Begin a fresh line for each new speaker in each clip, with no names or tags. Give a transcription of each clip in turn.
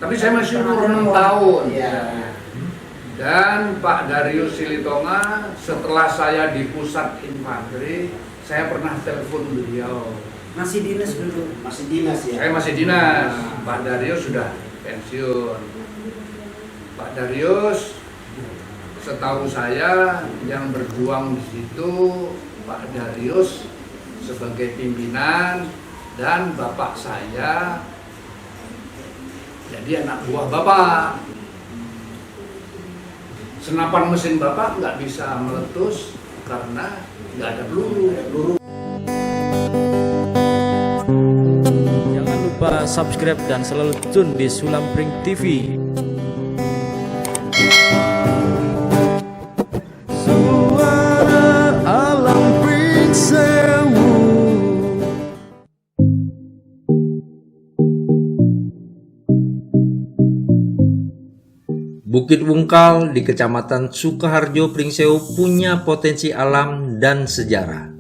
Tapi saya masih umur 6 tahun.
Iya.
Dan Pak Darius Silitonga, setelah saya di pusat infanteri, saya pernah telepon beliau.
Masih dinas dulu. Masih dinas ya.
Saya masih dinas. Pak Darius sudah pensiun. Pak Darius, setahu saya yang berjuang di situ Pak Darius sebagai pimpinan dan bapak saya jadi anak buah bapak. Senapan mesin bapak nggak bisa meletus karena nggak ada peluru.
Jangan lupa subscribe dan selalu tune di Sulampring TV. Suara alam Pringsewu. Bukit Wungkal di Kecamatan Sukoharjo, Pringsewu punya potensi alam dan sejarah.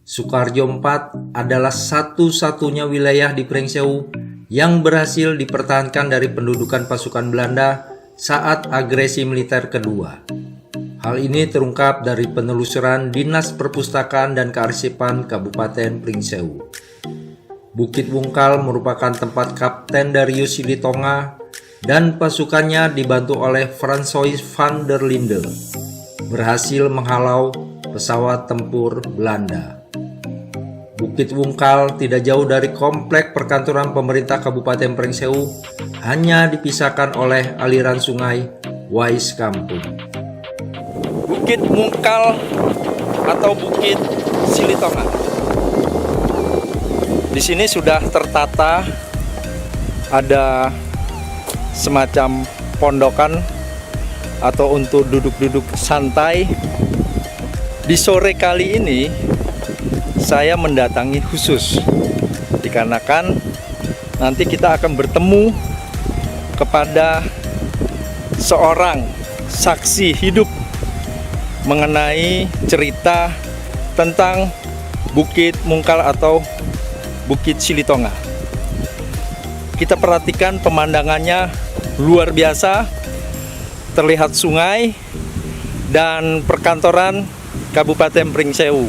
Sukoharjo 4 adalah satu-satunya wilayah di Pringsewu yang berhasil dipertahankan dari pendudukan pasukan Belanda saat agresi militer kedua. Hal ini terungkap dari penelusuran Dinas Perpustakaan dan Kearsipan Kabupaten Pringsewu. Bukit Wungkal merupakan tempat Kapten Darius Silitonga dan pasukannya dibantu oleh Francois van der Linde berhasil menghalau pesawat tempur Belanda. Bukit Wungkal tidak jauh dari komplek perkantoran pemerintah Kabupaten Pringsewu, hanya dipisahkan oleh aliran sungai Wais Kampung. Bukit Wungkal atau Bukit Silitonga. Di sini sudah tertata, ada semacam pondokan atau untuk duduk-duduk santai. Di sore kali ini saya mendatangi khusus dikarenakan nanti kita akan bertemu kepada seorang saksi hidup mengenai cerita tentang Bukit Wungkal atau Bukit Silitonga. Kita perhatikan pemandangannya luar biasa, terlihat sungai dan perkantoran Kabupaten Pringsewu.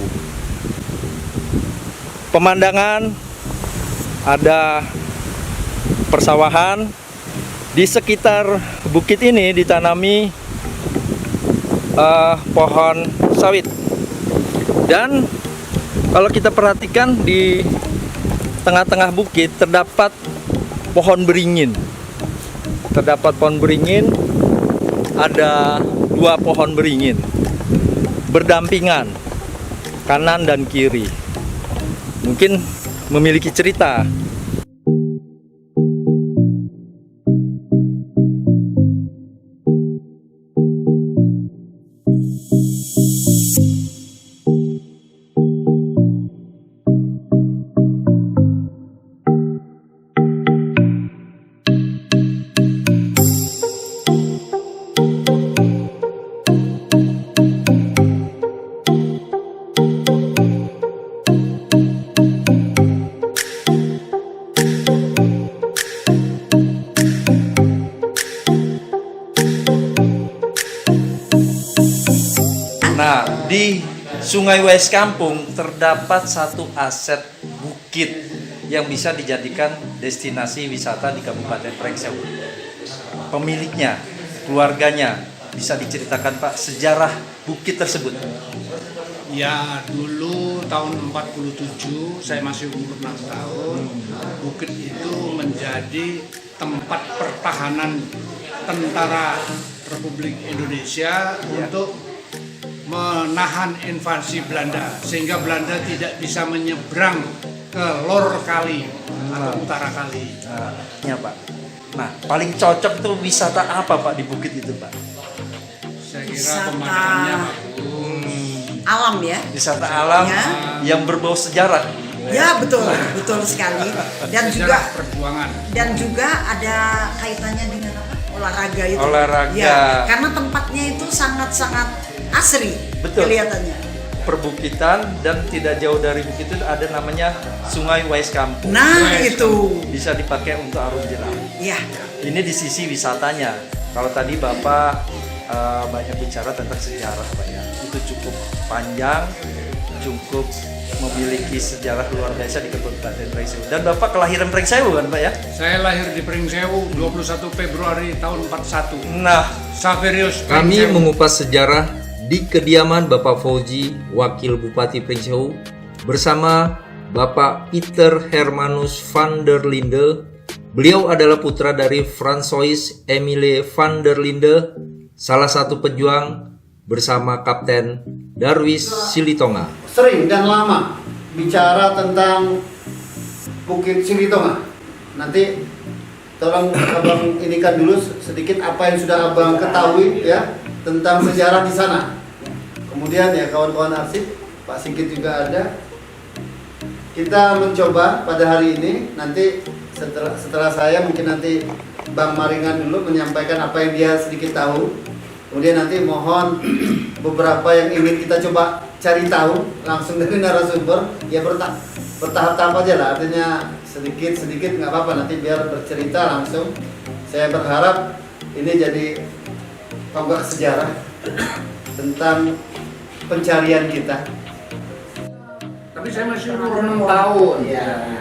Pemandangan ada persawahan, di sekitar bukit ini ditanami pohon sawit. Dan kalau kita perhatikan di tengah-tengah bukit terdapat pohon beringin. Terdapat pohon beringin, ada 2 pohon beringin berdampingan kanan dan kiri. Mungkin memiliki cerita. Nah, di Sungai Wais Kampung terdapat satu aset bukit yang bisa dijadikan destinasi wisata di Kabupaten Pringsewu. Pemiliknya, keluarganya, bisa diceritakan Pak sejarah bukit tersebut?
Ya, dulu tahun 47 saya masih umur 6 tahun. Bukit itu menjadi tempat pertahanan tentara Republik Indonesia untuk menahan invasi Belanda, sehingga Belanda tidak bisa menyeberang ke lor kali atau utara kali.
Ya Pak. Nah, paling cocok tuh wisata apa Pak di bukit itu Pak?
Saya kira
Wisata
pemandangannya bagus.
alam ya.
Wisata alam
Ya.
yang berbau sejarah.
Ya betul, betul sekali. Dan juga
Sejarah perjuangan.
ada kaitannya dengan apa? Olahraga itu.
Olahraga.
Ya, karena tempatnya itu sangat-sangat asri
Betul.
kelihatannya.
perbukitan dan tidak jauh dari bukit itu ada namanya Sungai Wais Kampung.
Nah itu.
Bisa dipakai untuk arung jeram.
Ya.
Ini di sisi wisatanya. Kalau tadi Bapak banyak bicara tentang sejarah, Pak ya. Itu cukup panjang, cukup memiliki sejarah luar biasa di Kabupaten Pringsewu. Dan Bapak kelahiran Pringsewu kan, Pak ya?
Saya lahir di Pringsewu 21 Februari tahun 41.
Nah,
Saverius
kami
Pringsewu.
mengupas sejarah di kediaman Bapak Fauji, Wakil Bupati Pringsewu, bersama Bapak Peter Hermanus van der Linde. Beliau adalah putra dari Francois Emile van der Linde, salah satu pejuang bersama Kapten Darwis Silitonga.
Sering dan lama bicara tentang Bukit Silitonga. Nanti tolong abang inikan dulu sedikit apa yang sudah abang ketahui ya tentang sejarah di sana. Kemudian ya kawan-kawan arsip, Pak Sigit juga ada. Kita mencoba pada hari ini, nanti setelah saya mungkin nanti Bang Maringan dulu menyampaikan apa yang dia sedikit tahu. Kemudian nanti mohon beberapa yang ingin kita coba cari tahu langsung dari narasumber, ya bertahap-tahap aja lah, artinya sedikit-sedikit nggak apa-apa, nanti biar bercerita langsung. Saya berharap ini jadi tonggak sejarah tentang pencarian kita.
Tapi saya masih umur 6 tahun.
Ya.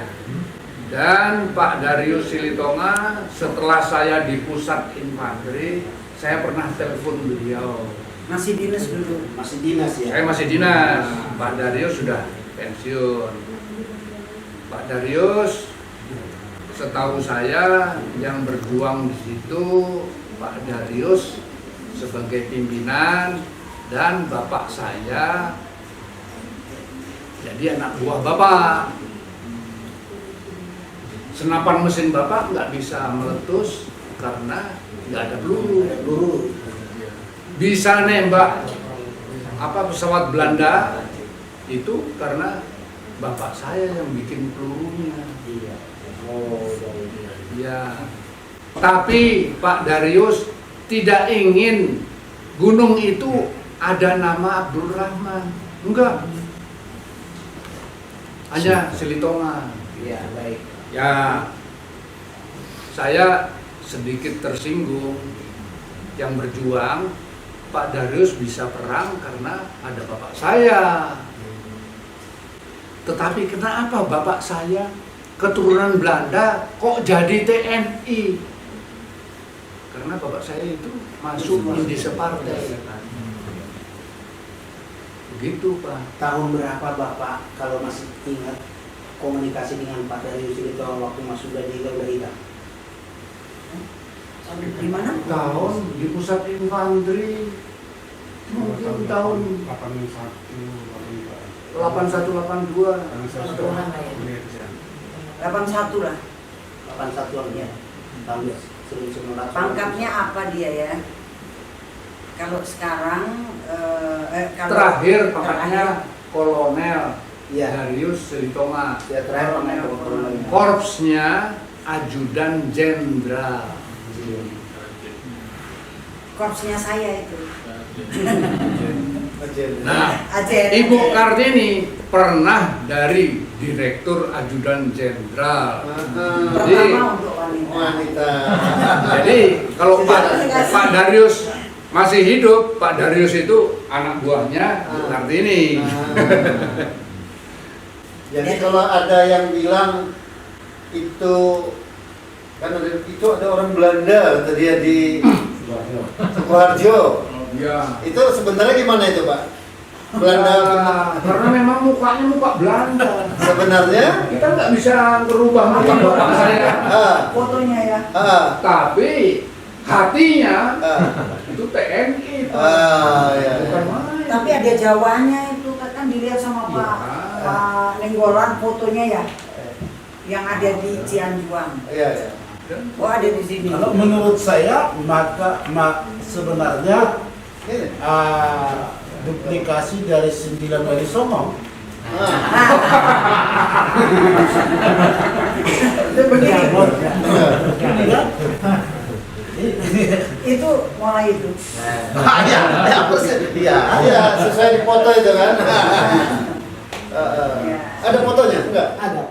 Dan Pak Darius Silitonga, setelah saya di pusat infanteri, saya pernah telepon beliau.
Masih dinas dulu.
Masih dinas ya?
Saya masih dinas. Pak Darius sudah pensiun. Pak Darius, setahu saya yang berjuang di situ Pak Darius sebagai pimpinan dan bapak saya jadi anak buah bapak. Senapan mesin bapak nggak bisa meletus karena nggak ada peluru. Bisa nembak pesawat Belanda itu karena bapak saya yang bikin pelurunya. Ya. Tapi Pak Darius tidak ingin gunung itu ada nama Abdul Rahman. Enggak. Hanya Silitonga.
Iya, baik.
Ya, saya sedikit tersinggung. Yang berjuang Pak Darius bisa perang karena ada bapak saya. Tetapi kenapa bapak saya keturunan Belanda kok jadi TNI? Karena bapak saya itu masuk Indische Partei. Begitu, Pak.
Tahun berapa Bapak kalau masih ingat komunikasi dengan Pak Darius itu waktu masuk dari Garuda Hitam?
Di mana?
Tahun di pusat infanteri mungkin tahun 81 82
81 lah.
81-an ya. Tahun 1998.
Pangkatnya apa dia ya? Kalau sekarang kalau
terakhir pangkatnya kolonel
Iya.
Darius Silitonga.
Ya, terakhir pangkat kolonel.
Korpsnya ajudan jenderal.
korpsnya saya itu.
Nah,
Ajen.
Ibu Kartini pernah dari direktur ajudan jenderal.
Pertama untuk wanita.
Jadi kalau Pak Darius masih hidup, Pak Darius itu anak buahnya Ibu Kartini.
Jadi kalau ada yang bilang itu kan itu ada orang Belanda kata dia di Sukoharjo.
Ya.
Itu sebenarnya gimana itu, Pak? Belanda
Karena memang mukanya muka Belanda.
sebenarnya
Kita nggak bisa merubah muka bapak saya.
Fotonya ya.
Tapi hatinya itu TNI itu.
Ya.
Bukan main.
Tapi ada Jawanya itu kan dilihat sama
Iya.
Pak Nenggolan fotonya ya. Yang ada di Cianjuang.
Iya, ya.
Oh ada di sini.
Kalau menurut saya maka sebenarnya
Ini.
duplikasi dari 9 Wali Songo.
Itu begini.
Ya.
Itu mulai itu.
Iya, iya.
Iya, sesuai di foto itu kan. Ada fotonya? Enggak?
Ada.